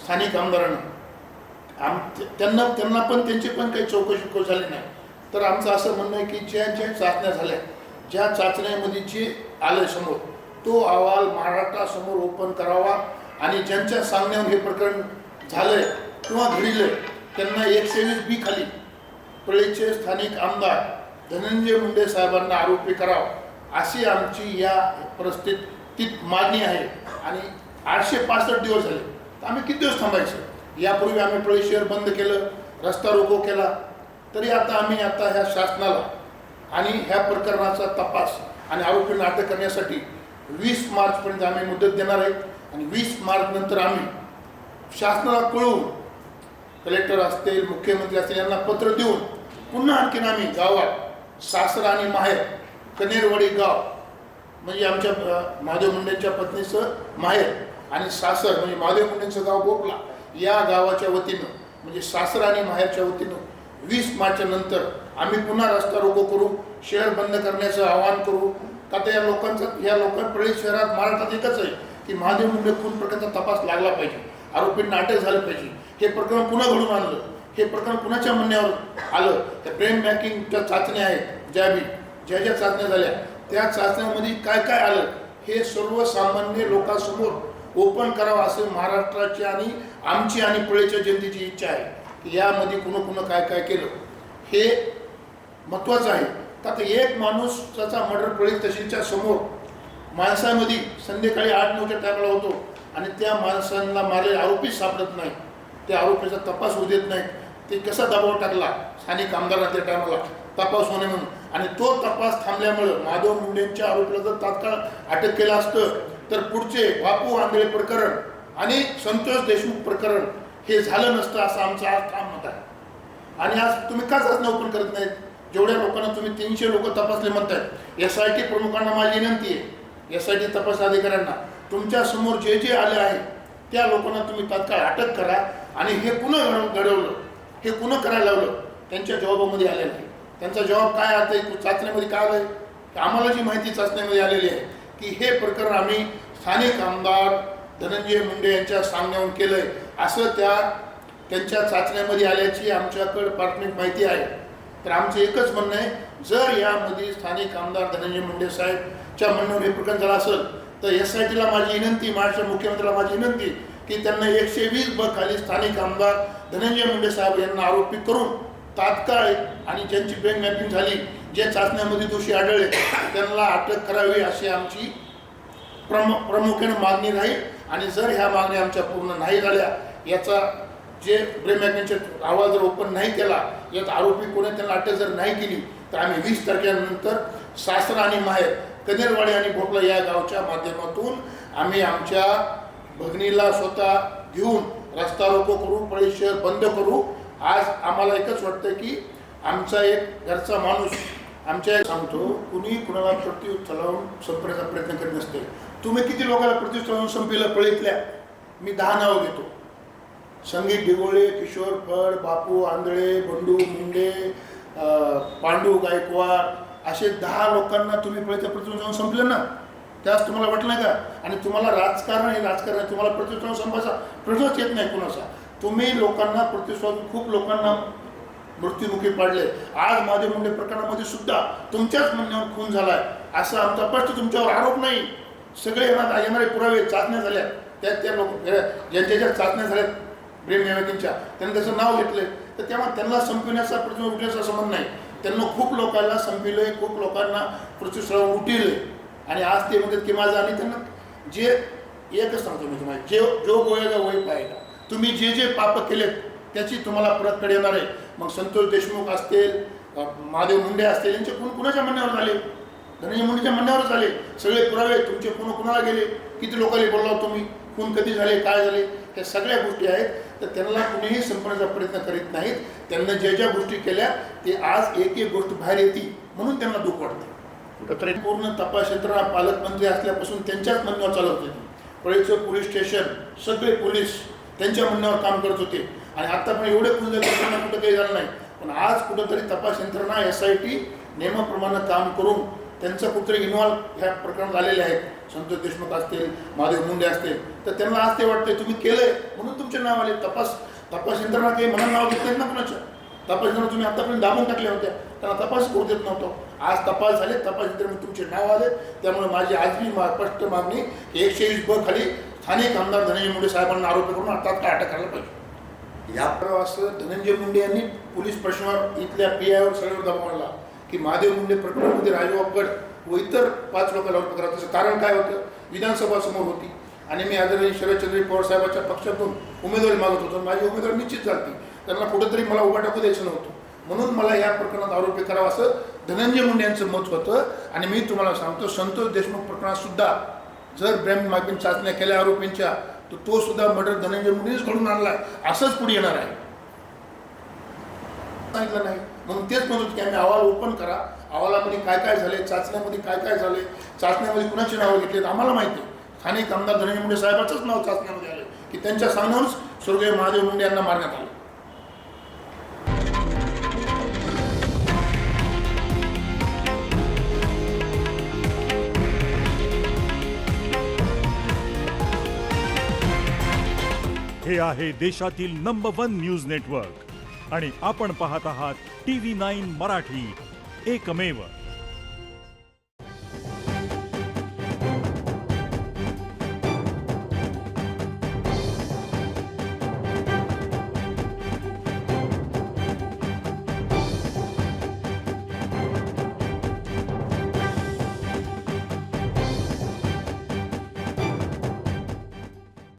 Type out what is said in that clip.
स्थानिक आमदारांना त्यांना पण त्यांची पण काही चौकशी झाली नाही. तर आमचं असं म्हणणं आहे की ज्या चाचण्या झाल्या, ज्या चाचण्यामध्ये जे आलं समोर, तो अहवाल महाराष्ट्रासमोर ओपन करावा आणि ज्यांच्या सांगण्यावर हे प्रकरण झालंय किंवा घडलंय त्यांना 120B खाली परळीचे स्थानिक आमदार धनंजय मुंडे साहेबांना आरोपी करावा, अशी आमची या परिस्थितीत मागणी आहे. आणि 865 दिवस झाले तर आम्ही किती दिवस थांबायचं? यापूर्वी आम्ही परळी शहर बंद केलं, रस्ता रोको केला, तरी आम्ही ह्या शासनाला आणि ह्या प्रकरणाचा तपास आणि आरोपींना अटक करण्यासाठी 20 मार्चपर्यंत आम्ही मुदत देणार आहे. आणि 20 मार्च नंतर आम्ही शासनाला कळवून कलेक्टर असतील, मुख्यमंत्री असतील यांना पत्र देऊन पुन्हा आणखीन आम्ही गावात सासर आणि माहेर कनेरवाडी गाव म्हणजे आमच्या महादेव मुंडेंच्या पत्नीचं माहेर आणि सासर म्हणजे महादेव मुंडेंचं गाव बोपला, या गावाच्या वतीनं म्हणजे सासर आणि माहेरच्या वतीनं 20 मार्चच्या नंतर आम्ही पुन्हा रस्ता रोको करू, शहर बंद करण्याचं आवाहन करू. का तर या लोकांना परळी शहरात महाराष्ट्रात एकच आहे की महादेव मुंडे खून प्रकरणाचा तपास लागला पाहिजे, आरोपींना अटक झालं पाहिजे. हे प्रकरण पुन्हा घडून आणलं, हे प्रकरण कुणाच्या म्हणण्यावर आलं? त्या ब्रेन बँकिंगच्या चाचण्या आहेत, ज्या चाचण्या झाल्या त्या चाचण्यामध्ये काय काय आलं हे सर्वसामान्य लोकांसमोर ओपन करावं असं महाराष्ट्राची आणि आमची आणि परळीच्या जनतेची इच्छा आहे की यामध्ये कुणा काय काय केलं हे महत्त्वाचं आहे. का तर एक माणूस त्याचा मर्डर परळी तहसीलच्या समोर माणसामध्ये संध्याकाळी 8-9च्या टायमाला होतो आणि त्या माणसांना मारलेले आरोपी सापडत नाही, त्या आरोपीचा तपास होऊ देत नाही. ते कसा दबाव टाकला स्थानिक आमदारांना त्या टायमाला तपास होणे म्हणून, आणि तो तपास थांबल्यामुळं महादेव मुंडेंच्या आरोपीला जर तात्काळ अटक केलं असतं तर पुढचे बापू आंधळे प्रकरण आणि संतोष देशमुख प्रकरण हे झालं नसतं असं आमचं आज ठाम मत आहे. आणि आज तुम्ही का चाचण्या ओपन करत नाहीत? जेवढ्या लोकांना तुम्ही 300 लोक तपासले म्हणतायत, SIT प्रमुखांना माझी विनंती आहे, SIT तपास अधिकाऱ्यांना तुमच्या समोर जे आले आहे त्या लोकांना तुम्ही तात्काळ अटक करा. आणि हे पुन्हा घडवलं, हे पुन्हा करायला लावलं, त्यांच्या जबाबामध्ये आलेलं आहे. त्यांचा जबाब काय आहे चाचण्यामध्ये काय आलं आहे? आम्हाला जी माहिती चाचण्यामध्ये आलेली आहे की हे प्रकरण आम्ही स्थानिक आमदार धनंजय मुंडे यांच्या सांगण्यावरून केलं आहे असं त्यांच्या चाचण्यामध्ये आल्याची आमच्याकडे प्राथमिक माहिती आहे. तर आमचं एकच म्हणणं आहे, जर यामध्ये स्थानिक आमदार धनंजय मुंडे साहेबच्या म्हणण्यावर हे प्रकरण झालं असेल तर SITला माझी विनंती, महाराष्ट्र मुख्यमंत्र्याला माझी विनंती की त्यांना 120B खाली स्थानिक आमदार धनंजय मुंडे साहेब यांना आरोपी करून तात्काळ आणि ज्यांची ब्रेन मॅपिंग झाली, जे चाचण्यामध्ये दोषी आढळले त्यांना अटक करावी अशी आमची प्रामुख्याने मागणी राहील. आणि जर ह्या मागण्या आमच्या पूर्ण नाही झाल्या, याचा जे ब्रेन मॅपिंगचे अहवाल जर ओपन नाही केला, यात आरोपी कोणी त्यांना अटक जर नाही केली तर आम्ही 20 तारखेनंतर सासर आणि माहेर कनेरवाडी आणि भोपला या गावच्या माध्यमातून आम्ही आमच्या भगिनीला स्वतः घेऊन रस्ता रोको करू, परळी शहर बंद करू. आज आम्हाला एकच वाटतं की आमचा एक घरचा माणूस आमच्या सांगतो, कुणी कुणाला प्रत्युत चलावून संपण्याचा प्रयत्न करीत नसते. तुम्ही किती लोकांना प्रत्युत चलावून संपलं परळीतल्या? मी 10 नावं घेतो: संगीत ढिगोळे, किशोर फड, बापू आंधळे, बंडू मुंडे, पांडू गायकवाड, असे 10 लोकांना तुम्ही परळीच्या प्रत्युत जाऊन संपलं ना. त्याच तुम्हाला वाटलं नाही का? आणि तुम्हाला राजकारण आहे, तुम्हाला प्रत्युत जाऊन संपायचा प्रश्नच येत नाही कुणाचा. तुम्ही लोकांना प्रतिस्वाद खूप लोकांना मृत्युमुखी पाडले. आज महादेव मुंडे प्रकरणामध्ये सुद्धा तुमच्याच म्हणण्यावर खून झालाय असा आमचा स्पष्ट तुमच्यावर आरोप नाही. सगळे येणारे पुरावे चाचण्या झाल्या, त्या लोक ज्यांच्या चाचण्या झाल्यात ब्रेन मॅपिंगच्या त्यांनी त्याचं नाव घेतलंय. तर तेव्हा त्यांना संपविण्याचा प्रश्न उठण्याचा संबंध नाही. त्यांना खूप लोकांना संपविलंय, खूप लोकांना प्रतिस्वाद उठवलंय. आणि आज ते म्हणतात की माझं, आणि त्यांना जे एकच सांगतो मी तुम्हाला, जो गोयेगा वही पाहेगा. तुम्ही जे पाप केलेत त्याची तुम्हाला परतफेड येणार आहे. मग संतोष देशमुख असतील, महादेव मुंडे असतील, यांचे खून कुणाच्या म्हणण्यावर झाले? धनंजय मुंडेच्या म्हणण्यावर झाले. सगळे पुरावे तुमचे खून कुणाला गेले, किती लोकांनी बोलला तुम्ही, खून कधी झाले, काय झाले, त्या सगळ्या गोष्टी आहेत. तर त्यांना कुणीही संपण्याचा प्रयत्न करीत नाहीत. त्यांना ज्या गोष्टी केल्या ते आज एक गोष्ट बाहेर येते म्हणून त्यांना दुःख वाटतं. तर पूर्ण तपास यंत्रणा पालकमंत्री असल्यापासून त्यांच्याच म्हणण्यावर चालत होती. परळीचं पोलीस स्टेशन सगळे पोलीस त्यांच्या म्हणण्यावर काम करत होते. आणि आता पण एवढे खून झाले कुठं काही झालं नाही. पण आज कुठंतरी तपास यंत्रणा SIT नियमाप्रमाणे काम करून त्यांचं कुठेतरी इन्व्हॉल्व ह्या प्रकरणात आलेले आहेत, संतोष देशमुख असतील, महादेव मुंडे असतील, तर त्यांना आज ते वाटतंय तुम्ही केलंय म्हणून तुमचे नाव आले. तपास यंत्रणा काही मला नाव घेतलेत ना कुणाच्या. तपास यंत्रणा तुम्ही आतापर्यंत दाबून टाकल्या होत्या, त्यांना तपास करू देत नव्हतो. आज तपास झाले, तपास यंत्रणेत तुमचे नाव आले. त्यामुळे माझी आजही स्पष्ट मागणी 120 खाली स्थानिक आमदार धनंजय मुंडे साहेबांना आरोपी करून अर्थात काय अटक करायला पाहिजे. या असं धनंजय मुंडे यांनी पोलीस प्रश्नावर इथल्या PIवर सगळ्यावर दबाव आणला की महादेव मुंडे प्रकरणामध्ये राजू वापगड व इतर 5 लोकांना आरोप करा. त्याचं कारण काय होतं, विधानसभा समोर होती आणि मी आदरणीय शरदचंद्र पवार साहेबांच्या पक्षातून उमेदवारी मागत होतो. माझी उमेदवारी निश्चित झाली, त्यांना कुठेतरी मला उभा टाकू द्यायचं नव्हतं. म्हणून मला या प्रकरणात आरोपी करावा असं धनंजय मुंडे यांचं मत होतं. आणि मी तुम्हाला सांगतो, संतोष देशमुख प्रकरणात सुद्धा जर ब्रॅम मार्किंग चाचण्या केल्या आरोपींच्या, तर तो सुद्धा मर्डर धनंजय मुंडेच घडून आणला, असंच पुढे येणार आहे. सांगितलं नाही म्हणून तेच म्हणतो की आम्ही अहवाल ओपन करा, अहवालामध्ये काय काय झाले, चाचण्यामध्ये काय काय झाले, चाचण्यामध्ये कुणाची नावं घेतलीत आम्हाला माहिती आहे. स्थानिक आमदार धनंजय मुंडे साहेबांचंच नाव चाचण्यामध्ये आलं की त्यांच्या सांगण्यावरच स्वर्गीय महादेव मुंडे यांना मारण्यात आलं. हे आहे देशातील नंबर 1 न्यूज नेटवर्क आणि आपण पाहत आहात TV9 मराठी, एकमेव.